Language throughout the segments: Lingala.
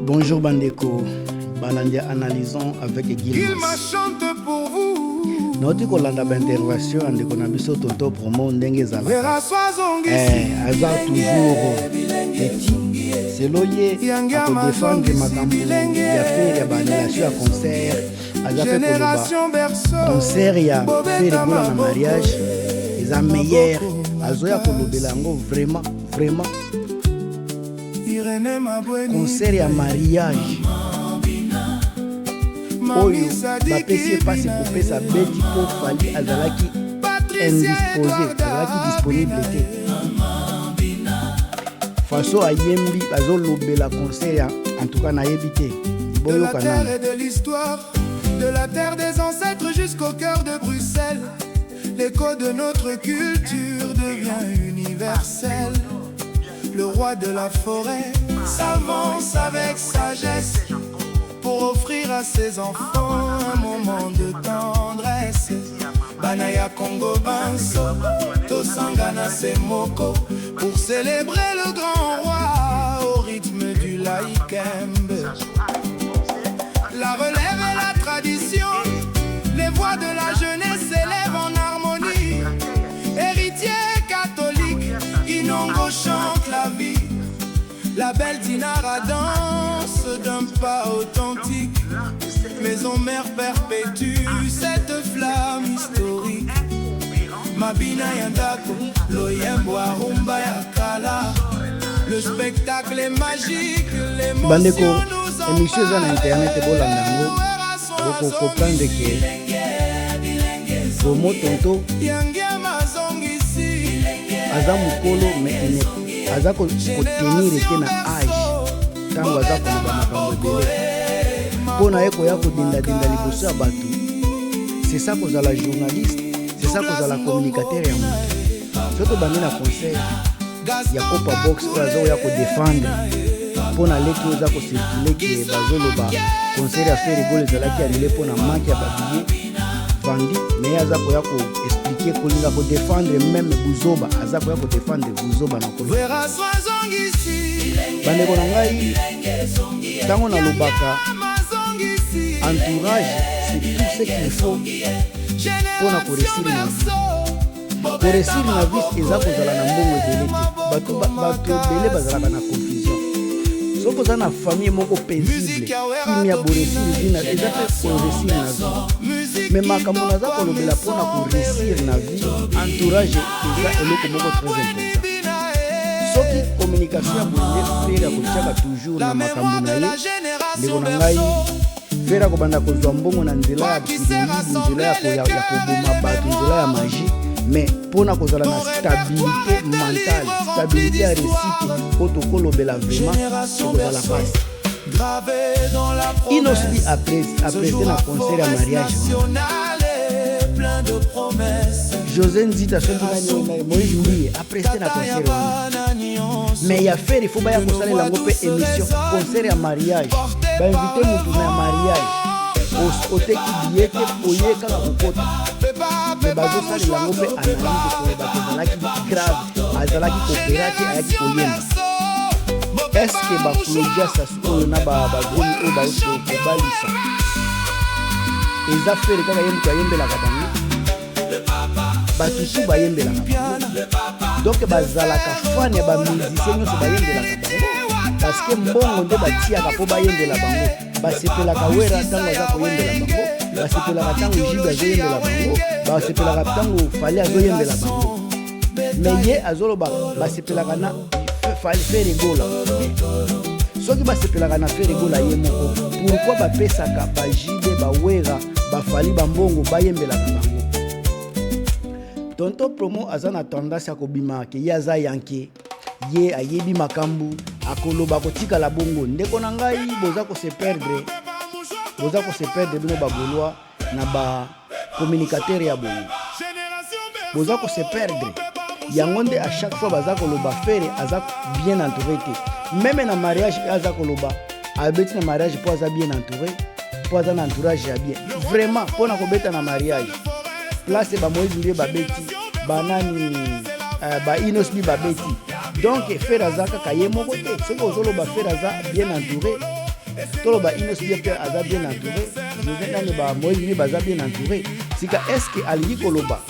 Bonjour Bandeko, Banandia analysons avec Guillaume. Il m'a chanté pour vous. Notre Kolanda intervention en déconabiso Toto promo ndenge zala. Azar toujours petit. C'est loyer à défendre makambo ya faire ya banelation à concert. Azar fait koloba. Concert ya faire bola na mariage. Les a meilleurs. Azoya kolobela ngo vraiment. Concert ya mariage. Oyo bapesi pasi kopesa beti po fali azalaki indisposé, azalaki disponible te. Faso ayembi bazolobela concert ya en tout cas nayebi te. De la terre et de l'histoire, de la terre des ancêtres jusqu'au cœur de Bruxelles, l'écho de notre culture devient universel. Le roi de la forêt s'avance avec sagesse pour offrir à ses enfants un moment de tendresse. Banaya Congo Banso, Tosangana Semoko, pour célébrer le grand roi au rythme du laïkembe. La relève et la tradition, les voix de la jeunesse s'élèvent en harmonie. Héritier catholique, Inongo chante la vie. La belle Dinara danse d'un pas authentique. Maison mère perpétue cette flamme historique. Mabina Yandako, Loyembo Arumba Yakala. Le spectacle est magique, l'émotion nous emballe. Émission dans internet et bolandango. Beaucoup comprendre que Promo Tonto Aza mukolo mais aza ko tenir ete na âge tango aza koloba makambo ebele mpona ye koya kodendadenda liboso ya bato. C'est ça kozala journaliste, c'est ça kozala communicateur ya moto. So tobandi na concert ya Copa Box oyo aza oya kodefendre mpona leki oyo eza kosirkule ke bazoloba concert ya Faire Rigolo ezalaki alele mpona manke ya babillet vandi, mais aza koya koexplike kolinga kodefendre meme buzoba, aza koya kodefendre buzoba na kolo. Bandeko na ngai ntango nalobaka entourage, c'est tout ce qu'il faut mpona koresir na vie. Koresir na vie eza kozala na mbongo ebele te. Bato ebele bazalaka na confusion. Soki oza na famille moko paisible kimi ya boresir vina eza pe koresir na vie. Mais makambo naza kolobela mpona koresir na vie, entourage eza eloko moko très important. Soki communication ya boye Faire akotiaka toujours na makambo na ye, ndeko na ngai Faire akobanda kozwa mbongo na nzela ya bidelibu, nzela ya koboma bato, nzela ya magie, mais mpona kozala na stabilité mentale, stabilité ya réussite po tokolobela vraiment tokozala pasi. Inosbi aprete na concert ya mariage José Nzita soki Moïse Ndiye aprete na concert mais ya Faire ifo baya kosalela yango mpe émission concert ya mariage bainvite motu na mariage oteki biye te oye kaka kokota me bazosalela yango mpe analyse koyeba ezalaki grave, azalaki kopera te ayaki koyemba. Eske baflodia sasu oyo na bagomi oyo bauso kobalisa eza Faire kaka ye moto ayembelaka bango, bato su bayembelaka bango, donc bazalaka fane ya bamusicien nyonso bayembelaka bango parceke mbongo nde batiaka mpo bayembela bango. Basepelaka wera ntango aza koyembela bango, basepelaka ntango jibe azoyembela bango, basepelaka ntango Fali azoyembela bango, me ye azoloba basepelaka na Faire Rigolo. Soki basepelaka na Faire Rigolo ye moko, pourquoi bapesaka bajibe bawera bafali bambongo bayembelaka bango? Tonto Promo aza na tendance ya kobima ke ye aza yanke, ye ayebi makambu akoloba kotikala bongo. Ndeko na ngai boza ko se perdre bino bagolwa na ba communicateur ya bongo, boza ko se perdre yango nde à chaque fois baza koloba Faire aza bien entouré te. Même na mariage aza koloba abeti na mariage po aza bien entouré, po aza na entourage ya bien vraiment mpona kobeta na mariage. Place ba Moïse Ndiye babeti banani ba Inosbi babeti, donc Faire aza kaka ye moko te. Soki ozoloba Faire aza bien entouré toloba Inos bien pe aza bien entouré José nani ba Moïse baza bien entouré sika est-ce que alingi koloba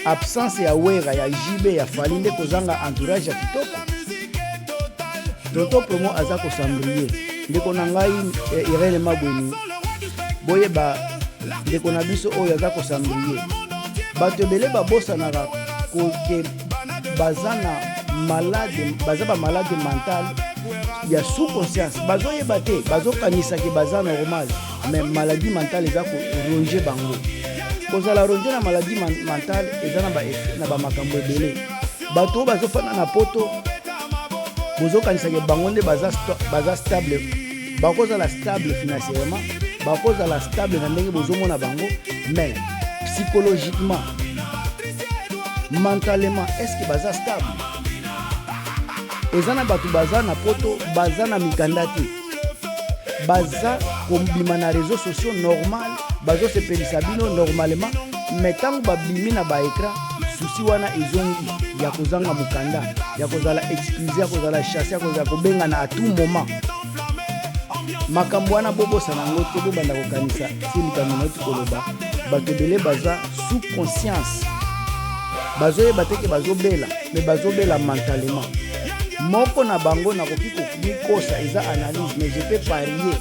absence ya Wera ya JB ya Fally nde kozanga entourage ya kitoko Tonton Promo aza kosambrier ndeko na ngai Irene Mabweni boyeba ndeko na biso oyo aza kosambrier bato ebele babosanaka koke baza na malade baza ba malade mentale ya sous conscience bazoyeba te bazokanisa ke baza normal mais maladie mentale eza koronge bango kozala ronge na maladie mentale eza na bamakambo ebele bato oyo bazofanda na poto bozokanisa ke bango nde baza stable bakozala stable financièrement bakozala stable na ndenge bozomona bango mais psychologiquement mentalement est-ce que baza stable eza na bato baza na poto baza na mikanda te baza kobima na réseaux sociaux normal bazosepelisa bino normalement mais ntango babimi na baécran susi wana ezongi ya kozanga mokanda ya kozala excuse ya kozala chasse ya kozala kobengana à tout moment makambo wana bobosana yango te bobanda kokanisa si likambo nauti koloba bato ebele baza sous conscience bazoyeba teke bazobela mais bazobela mentalement moko na bango nakoki kokosa eza analyse mais je peux parier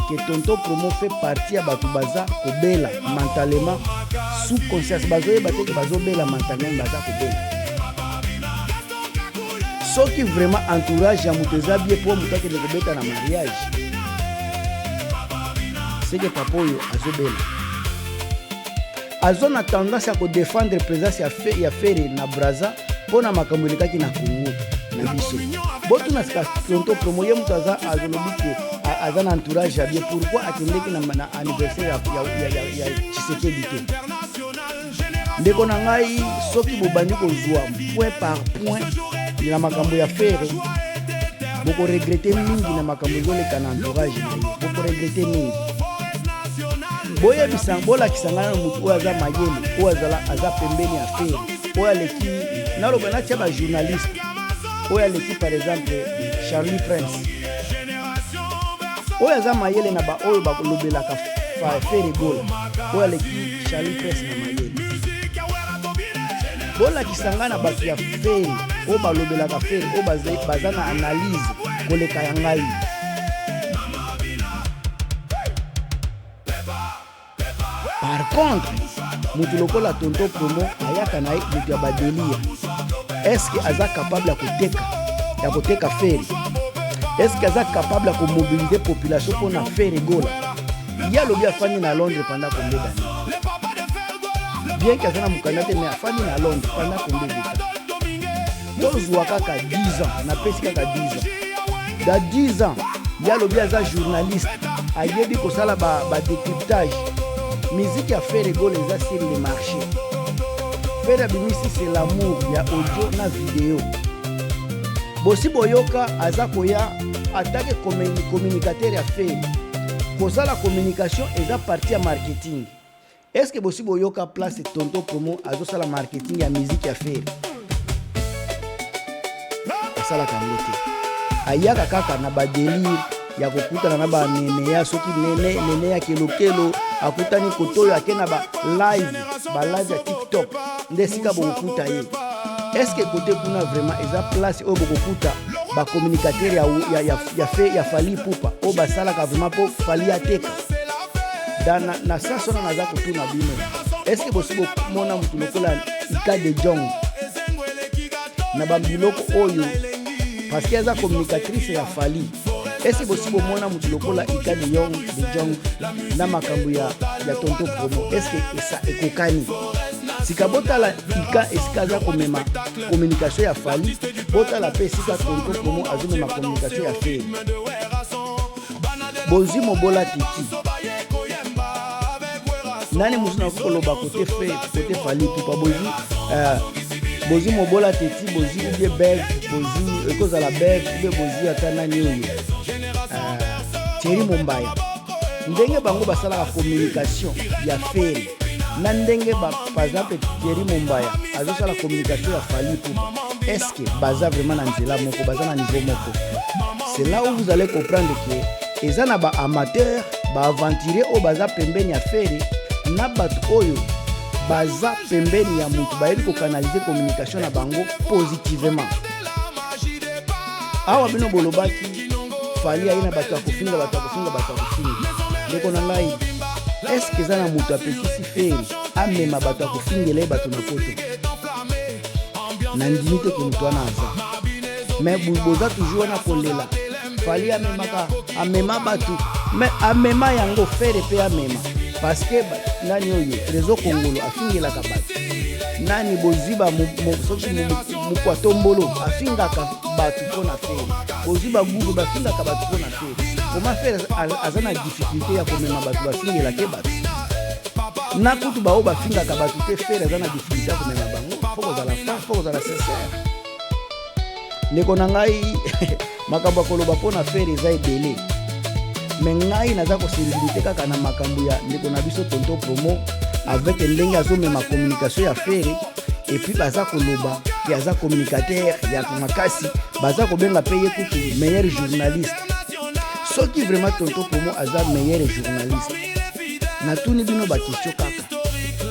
que Tonton Promo fait partie ya bato baza kobela mentalement sous conscience bazoyeba teke bazobela mentalement baza kobela soki vraiment entourage ya moto eza bien po moto akende kobeta na mariage c'est que papa oyo azobela azo na tendance ya kodefendre présence ya Fere na Braza mpona makambo elekaki na Congo na biso botuna sika Tonton Promo ye moto aza azolobi ke aza na entourage ya bien pourquoi akendeki na anniversaire ya Tshisekedi te ndeko na ngai soki bobandi kozwa point par point na makambo ya Fere bokoregrete mingi na makambo ezoleka na entourage na ye bokoregrete mingi boyebisa bolakisanga na motu oyo aza mayele oyo aza pembeni ya Fere oyo aleki naloba natia bajournaliste oyo aleki par exemple Charlie Prince oyo aza mayele na baoyo balobelaka Fere Gola oyo aleki Charlie Prince na mayele bolakisanga na bato ya Fere oyo balobelaka Fere oyo baza na analyse koleka ya ngai par contre moto lokola Tonton Promo ayaka na ye moto ya badelia est-ce que aza capable ya koteka Fere est-ce que aza capable ya komobiliser population mpona Fere Gola ye alobi afandi na Londres pendant combien d'années bien que aza na mokanda te mais afandi na Londres pendant combien de temps tozwa kaka 10 ans napesi kaka 10 ans da 10 ans ye alobi aza journaliste ayebi kosala badécryptage musique ya Fere Gola eza sur le marché Fere abimisi c'est l'amour ya audio na video bosi boyoka aza koya atake communicateur ya Fere kozala communication eza partie ya marketing est-ce que bosi boyoka place Tonton Promo azosala marketing ya musique ya Fere asalaka yango te ayaka kaka na badelire ya kokutana na banene ya soki nene ya kelokelo akutani koto oyo ake na live ya TikTok nde esika bokokuta ye est-ce que kote kuna vraiment eza place oyo bokokuta bacommunicateur ya Fally Ipupa oyo basalaka vraiment mpo Fally ateka na sens wana naza kotuna bino est-ce que bosi bomona motu lokola Ika de Jong na babiloko oyo parce que eza communicatrice ya Fally est-ce que bosi bomona motu lokola Ika de Jong na makambo ya Tonton Promo est-ce que esa ekokani sika botala Ika esika aza komema communication ya Fally botala pe esika Tonton Promo azomema communication ya Fere bozi mobola tiki nani mosu na koloba kote Fally Ipupa bozi mobola teti bozi ubie beve bozi ekozala beve ube bozi ata nani oyo Thierry Mombaya ndenge bango basalaka communication ya Fere na ndenge par exemple Thierry Mombaya azosala communication ya Fally Ipupa est-ce que baza vraiment na nzela moko baza na niveau moko c'est là où vous allez comprendre que eza na ba-amateur ba-aventurier oyo baza pembeni ya fere na bato oyo baza pembeni ya mutu bayebi kokanalize communication na bango positivement. Awa bino bolobaki fali aye na bato ya kofinga ndeko na ngai eske eza na mutu apekisi fere amema bato ya kofingela ye bato na poto na ndimi te ke mutu wana aza me boza toujours wana kolela fali amema bato me amema yango fere pe amema parce que nani oyo Trésor Kongolo afingelaka bato nani boziba soki mukwatombolo afingaka bato mpona fere boziba gugu bafingaka bato mpona fere koma fere aza na difficulté ya komema bato bafingelake bato na kutu bao bafingaka bato te fere aza na difficulté ya komema bango fo kozala sincere. Ndeko na ngai makambo ya koloba mpona fere eza ebele me ngai naza kosensibilité kaka na makambo ya ndeko na biso tonton promo avec ndenge azomema communication ya fere epuis baza koloba ke aza communicateur ya makasi baza kobenga mpe ye kutu meilleur journaliste. Soki vraiment tonton promo aza meilleur journaliste natuni bino bakestio kaka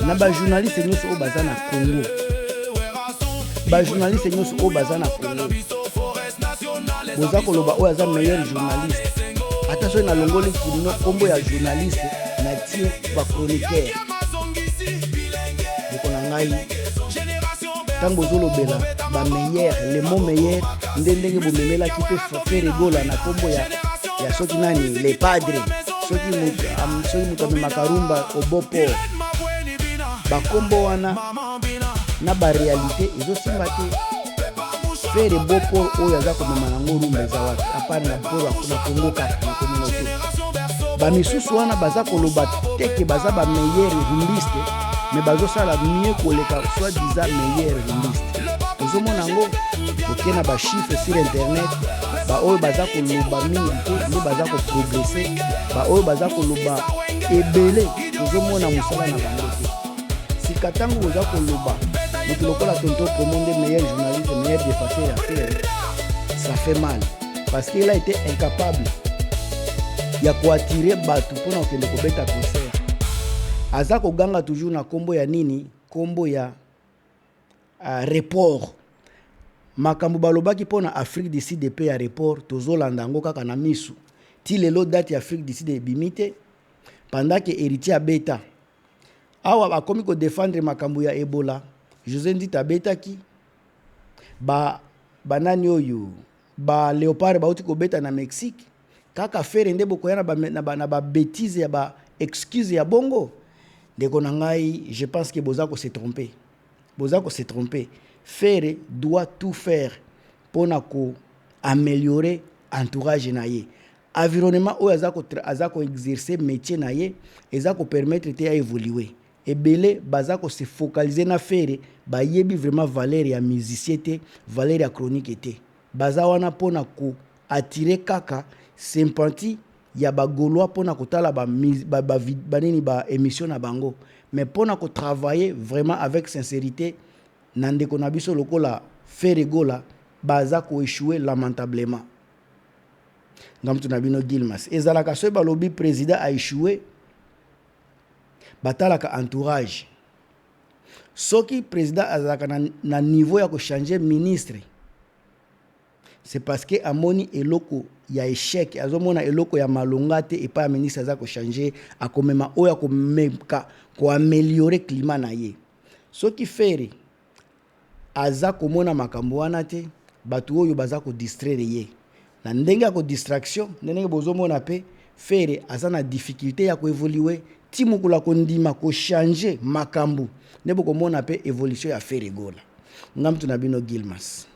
na bajournaliste nyonso oyo baza na Congo bajournaliste nyonso oyo baza na Congo boza koloba oyo aza meilleur journaliste ata soki nalongoli kino kombo ya journaliste na tie bachroniqueur ndeko na ngai ntango bozolobela bameilleur le mot meilleur ndenge bomemelaki mpe fere gola na kombo ya soki nani le padre soki moto amemaka rumba obopor bakombo wana na barealité ezosimba te fere bopor oyo aza komema nango rumba eza wapi apana na Kongo kaka na communauté bamisusu wana baza koloba teke baza bameilleur rumbiste me bazosala mieux koleka soi-disant meilleur rumbiste. Tozomona yango oke na bachiffre sur internet baoyo baza koloba mingi te nde baza koprogresse baoyo baza koloba ebele tozomona mosala na bango te sika ntango boza koloba moto lokola tonton promo nde meilleur journaliste meilleur défenseur ya fere ça fait mal parce qu'il a été incapable ya koatire bato mpona kokende kobeta concert aza koganga toujours na kombo ya nini kombo ya report makambo balobaki mpona Afrique du Sud pe ya report tozolanda yango kaka na misu ti lelo date ya Afrique du Sud ebimi te pendant que héritier abeta awa bakomi kodefendre makambo ya Ebola José Ndita abetaki banani oyo Léopard bauti kobeta na Mexique kaka fere nde bokoya na bêtise ya excuse ya bongo ndeko na ngai je pense que boza ko se tromper fere doit tout faire pona ko améliorer entourage na ye environnement oyo aza ko exercer métier na ye eza ko permettre te ya évoluer ebele baza ko se focaliser na fere bayebi vraiment valeur ya musicien te valeur ya chronique te baza wana pona ko attirer kaka sympathie ya bagolois pona kotala banini ba émission na bango mais pona ko travailler vraiment avec sincérité na ndeko na biso lokola fere gola baza ko échouer lamentablement ngamtu na bino Gilmas ezalaka so balobi président a échoué batalaka entourage soki président azalaka na niveau ya ko changer ministre c'est parce que amoni eloko ya échec azomona eloko ya malonga te et pas ministre aza ko changer akomema oya ko meka ko améliorer climat na ye soki fere aza komona makambo wana te batu oyo baza ko distraire ye na ndenge ya ko distraction ndenge bozomona pe fere aza na difficulté ya ko évoluer ti mukula ko ndima ko changer makambo ndebo komona pe évolution ya fere gola ngamtu na bino Gilmas.